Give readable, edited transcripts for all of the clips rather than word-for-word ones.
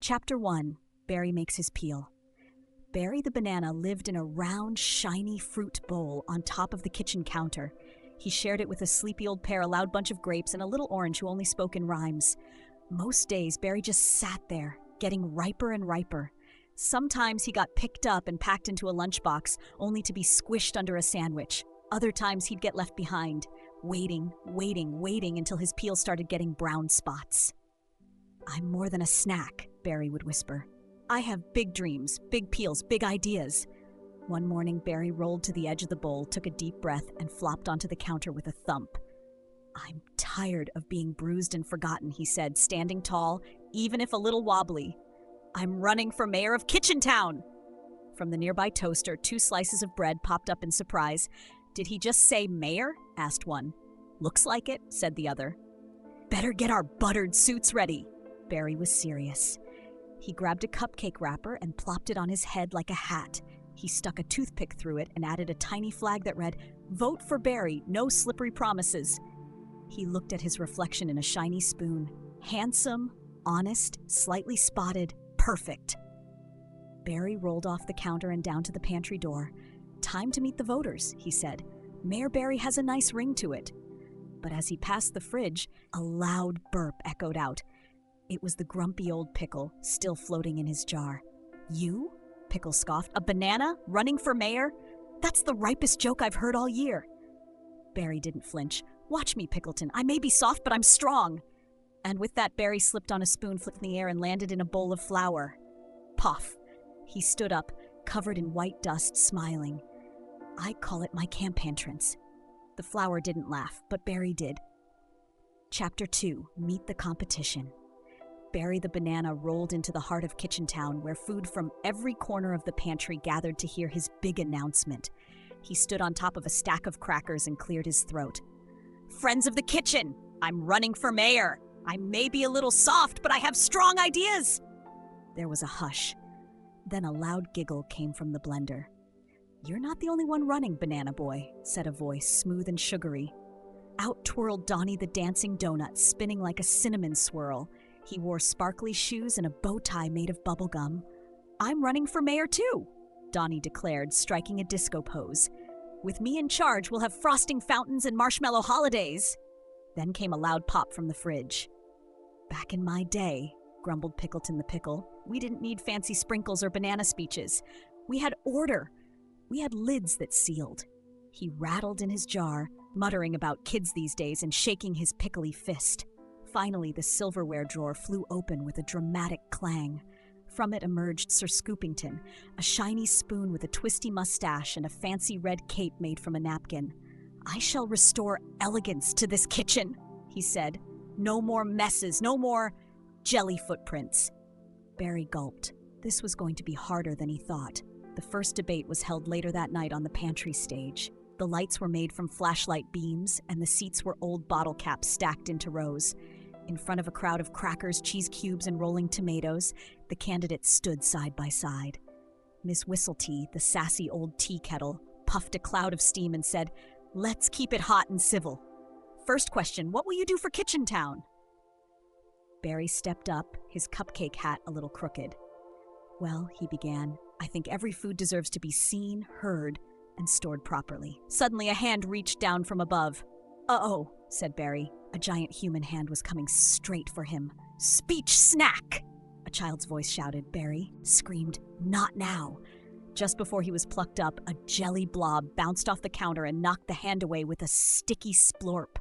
Chapter 1. Barry makes his peel. Barry the banana lived in a round, shiny fruit bowl on top of the kitchen counter. He shared it with a sleepy old pear, a loud bunch of grapes, and a little orange who only spoke in rhymes. Most days, Barry just sat there, getting riper and riper. Sometimes he got picked up and packed into a lunchbox, only to be squished under a sandwich. Other times he'd get left behind, waiting until his peel started getting brown spots. "I'm more than a snack," Barry would whisper. "I have big dreams, big peels, big ideas." One morning, Barry rolled to the edge of the bowl, took a deep breath, and flopped onto the counter with a thump. "I'm tired of being bruised and forgotten," he said, standing tall, even if a little wobbly. "I'm running for mayor of Kitchen Town!" From the nearby toaster, 2 slices of bread popped up in surprise. "Did he just say mayor?" asked one. "Looks like it," said the other. "Better get our buttered suits ready." Barry was serious. He grabbed a cupcake wrapper and plopped it on his head like a hat. He stuck a toothpick through it and added a tiny flag that read, "Vote for Barry, no slippery promises." He looked at his reflection in a shiny spoon. Handsome, honest, slightly spotted, perfect. Barry rolled off the counter and down to the pantry door. "Time to meet the voters," he said. "Mayor Barry has a nice ring to it." But as he passed the fridge, a loud burp echoed out. It was the grumpy old Pickle, still floating in his jar. "You?" Pickle scoffed. "A banana? Running for mayor? That's the ripest joke I've heard all year." Barry didn't flinch. "Watch me, Pickleton. I may be soft, but I'm strong." And with that, Barry slipped on a spoon, flicked in the air, and landed in a bowl of flour. Puff. He stood up, covered in white dust, smiling. "I call it my camp entrance." The flour didn't laugh, but Barry did. Chapter 2. Meet the competition. Barry the banana rolled into the heart of Kitchen Town, where food from every corner of the pantry gathered to hear his big announcement. He stood on top of a stack of crackers and cleared his throat. "Friends of the kitchen, I'm running for mayor. I may be a little soft, but I have strong ideas." There was a hush. Then a loud giggle came from the blender. "You're not the only one running, Banana Boy," said a voice, smooth and sugary. Out twirled Donnie the dancing donut, spinning like a cinnamon swirl. He wore sparkly shoes and a bow tie made of bubble gum. "I'm running for mayor too," Donnie declared, striking a disco pose. "With me in charge, we'll have frosting fountains and marshmallow holidays." Then came a loud pop from the fridge. "Back in my day," grumbled Pickleton the Pickle, "we didn't need fancy sprinkles or banana speeches. We had order. We had lids that sealed." He rattled in his jar, muttering about kids these days and shaking his pickly fist. Finally, the silverware drawer flew open with a dramatic clang. From it emerged Sir Scoopington, a shiny spoon with a twisty mustache and a fancy red cape made from a napkin. "I shall restore elegance to this kitchen," he said. "No more messes, no more jelly footprints." Barry gulped. This was going to be harder than he thought. The first debate was held later that night on the pantry stage. The lights were made from flashlight beams, and the seats were old bottle caps stacked into rows. In front of a crowd of crackers, cheese cubes, and rolling tomatoes, the candidates stood side by side. Miss Whistletea, the sassy old tea kettle, puffed a cloud of steam and said, "Let's keep it hot and civil. First question, what will you do for Kitchen Town?" Barry stepped up, his cupcake hat a little crooked. "Well," he began, "I think every food deserves to be seen, heard, and stored properly." Suddenly a hand reached down from above. "Uh-oh," said Barry. A giant human hand was coming straight for him. "Speech snack!" a child's voice shouted. Barry screamed, "Not now!" Just before he was plucked up, a jelly blob bounced off the counter and knocked the hand away with a sticky splorp.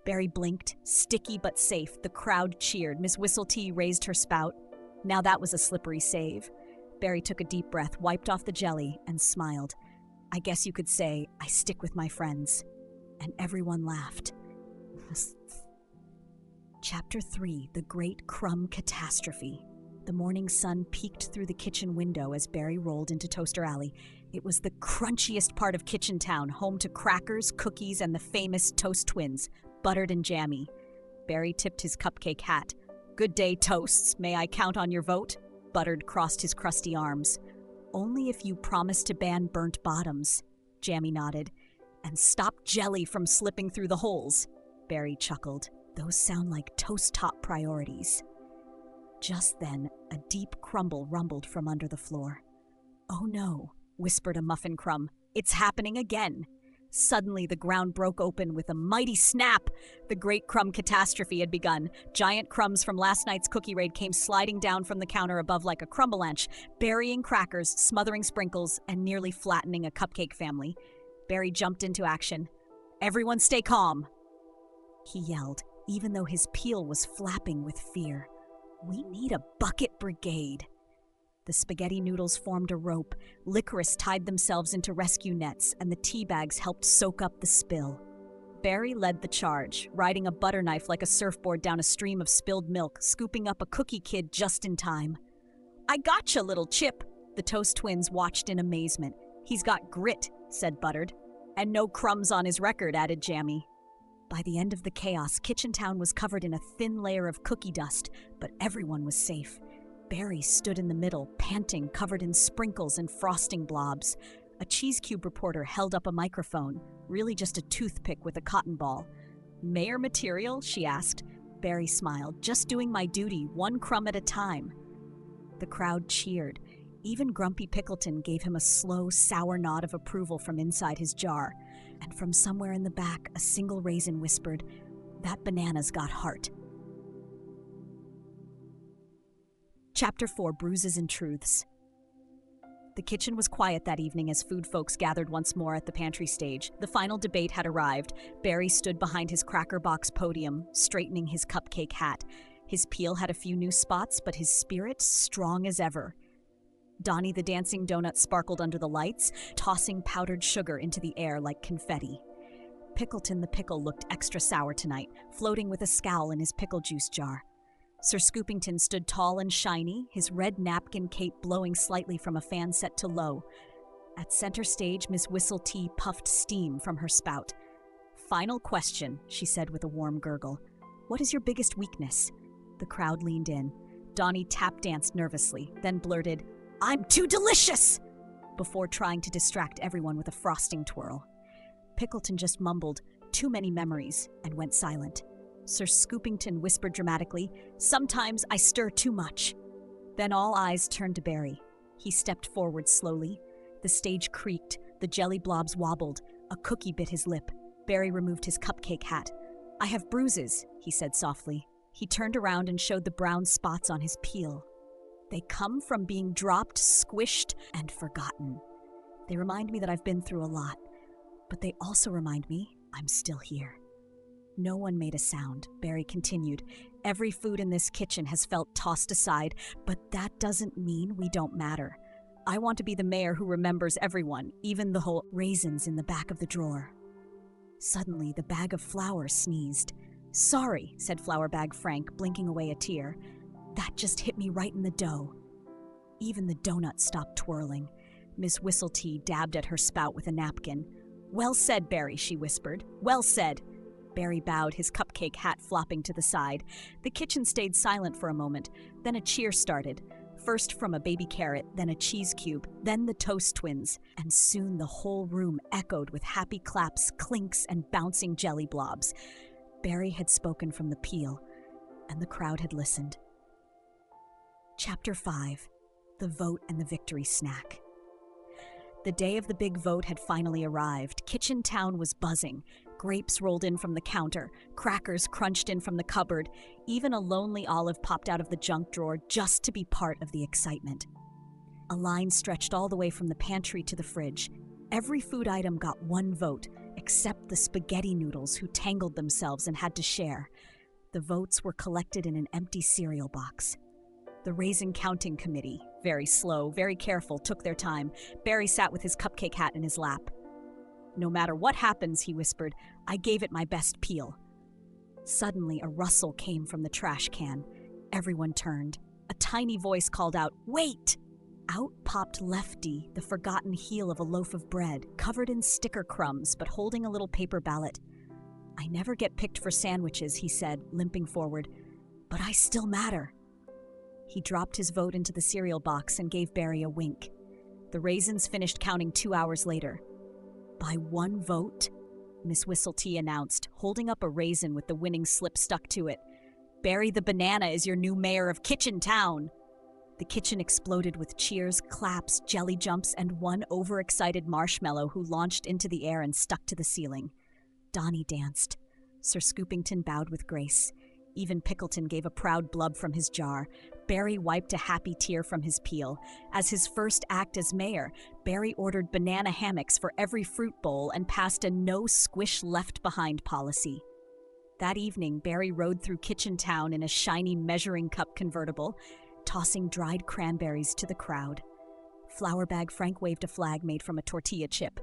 Barry blinked, sticky but safe. The crowd cheered. Miss Whistletea raised her spout. Now that was a slippery save. Barry took a deep breath, wiped off the jelly, and smiled. "I guess you could say, I stick with my friends." And everyone laughed. Chapter 3. The Great Crumb Catastrophe. The morning sun peeked through the kitchen window as Barry rolled into Toaster Alley. It was the crunchiest part of Kitchen Town, home to crackers, cookies, and the famous Toast Twins, buttered and jammy. Barry tipped his cupcake hat. "Good day, Toasts. May I count on your vote?" Buttered crossed his crusty arms. "Only if you promise to ban burnt bottoms," Jammy nodded. "And stop jelly from slipping through the holes." Barry chuckled. "Those sound like toast top priorities." Just then, a deep crumble rumbled from under the floor. "Oh no," whispered a muffin crumb. "It's happening again." Suddenly, the ground broke open with a mighty snap. The great crumb catastrophe had begun. Giant crumbs from last night's cookie raid came sliding down from the counter above like a crumbalanche, burying crackers, smothering sprinkles, and nearly flattening a cupcake family. Barry jumped into action. "Everyone stay calm," he yelled, even though his peel was flapping with fear. "We need a bucket brigade." The spaghetti noodles formed a rope, licorice tied themselves into rescue nets, and the tea bags helped soak up the spill. Barry led the charge, riding a butter knife like a surfboard down a stream of spilled milk, scooping up a cookie kid just in time. "I gotcha, little Chip," the Toast twins watched in amazement. "He's got grit," said Buttered. "And no crumbs on his record," added Jammy. By the end of the chaos, Kitchen Town was covered in a thin layer of cookie dust, but everyone was safe. Barry stood in the middle, panting, covered in sprinkles and frosting blobs. A Cheese Cube reporter held up a microphone, really just a toothpick with a cotton ball. "Mayor material?" she asked. Barry smiled. "Just doing my duty, one crumb at a time." The crowd cheered. Even Grumpy Pickleton gave him a slow, sour nod of approval from inside his jar. And from somewhere in the back, a single raisin whispered, "That banana's got heart." Chapter 4, Bruises and Truths. The kitchen was quiet that evening as food folks gathered once more at the pantry stage. The final debate had arrived. Barry stood behind his cracker box podium, straightening his cupcake hat. His peel had a few new spots, but his spirit strong as ever. Donnie the dancing donut sparkled under the lights, tossing powdered sugar into the air like confetti. Pickleton the pickle looked extra sour tonight, floating with a scowl in his pickle juice jar. Sir Scoopington stood tall and shiny, his red napkin cape blowing slightly from a fan set to low. At center stage, Miss Whistletea puffed steam from her spout. "Final question," she said with a warm gurgle. "What is your biggest weakness?" The crowd leaned in. Donnie tap-danced nervously, then blurted, "I'm too delicious!" before trying to distract everyone with a frosting twirl. Pickleton just mumbled, "Too many memories," and went silent. Sir Scoopington whispered dramatically, "Sometimes I stir too much." Then all eyes turned to Barry. He stepped forward slowly. The stage creaked, the jelly blobs wobbled, a cookie bit his lip. Barry removed his cupcake hat. "I have bruises," he said softly. He turned around and showed the brown spots on his peel. "They come from being dropped, squished, and forgotten. They remind me that I've been through a lot, but they also remind me I'm still here." No one made a sound. Barry continued. "Every food in this kitchen has felt tossed aside, but that doesn't mean we don't matter. I want to be the mayor who remembers everyone, even the whole raisins in the back of the drawer." Suddenly, the bag of flour sneezed. "Sorry," said Flour Bag Frank, blinking away a tear. "That just hit me right in the dough." Even the donut stopped twirling. Miss Whistletea dabbed at her spout with a napkin. "Well said, Barry," she whispered. "Well said." Barry bowed, his cupcake hat flopping to the side. The kitchen stayed silent for a moment. Then a cheer started. First from a baby carrot, then a cheese cube, then the Toast twins. And soon the whole room echoed with happy claps, clinks, and bouncing jelly blobs. Barry had spoken from the peel, and the crowd had listened. Chapter 5, The Vote and the Victory Snack. The day of the big vote had finally arrived. Kitchen Town was buzzing. Grapes rolled in from the counter, crackers crunched in from the cupboard, even a lonely olive popped out of the junk drawer just to be part of the excitement. A line stretched all the way from the pantry to the fridge. Every food item got one vote, except the spaghetti noodles who tangled themselves and had to share. The votes were collected in an empty cereal box. The Raisin Counting Committee, very slow, very careful, took their time. Barry sat with his cupcake hat in his lap. "No matter what happens," he whispered, "I gave it my best peel." Suddenly, a rustle came from the trash can. Everyone turned. A tiny voice called out, "Wait!" Out popped Lefty, the forgotten heel of a loaf of bread, covered in sticker crumbs, but holding a little paper ballot. "I never get picked for sandwiches," he said, limping forward, "but I still matter." He dropped his vote into the cereal box and gave Barry a wink. The raisins finished counting 2 hours later. "By one vote," Miss Whistletea announced, holding up a raisin with the winning slip stuck to it. Barry the Banana is your new mayor of Kitchen Town. The kitchen exploded with cheers, claps, jelly jumps, and one overexcited marshmallow who launched into the air and stuck to the ceiling. Donnie danced. Sir Scoopington bowed with grace. Even Pickleton gave a proud blub from his jar. Barry wiped a happy tear from his peel. As his first act as mayor, Barry ordered banana hammocks for every fruit bowl and passed a no squish left behind policy. That evening, Barry rode through Kitchen Town in a shiny measuring cup convertible, tossing dried cranberries to the crowd. Flour Bag Frank waved a flag made from a tortilla chip.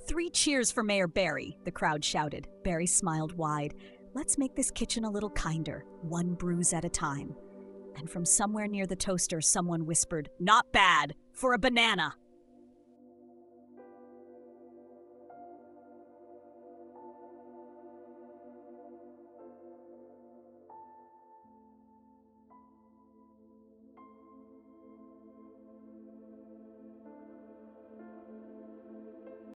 3 cheers for Mayor Barry, the crowd shouted. Barry smiled wide. Let's make this kitchen a little kinder, one bruise at a time. And from somewhere near the toaster, someone whispered, "Not bad, for a banana."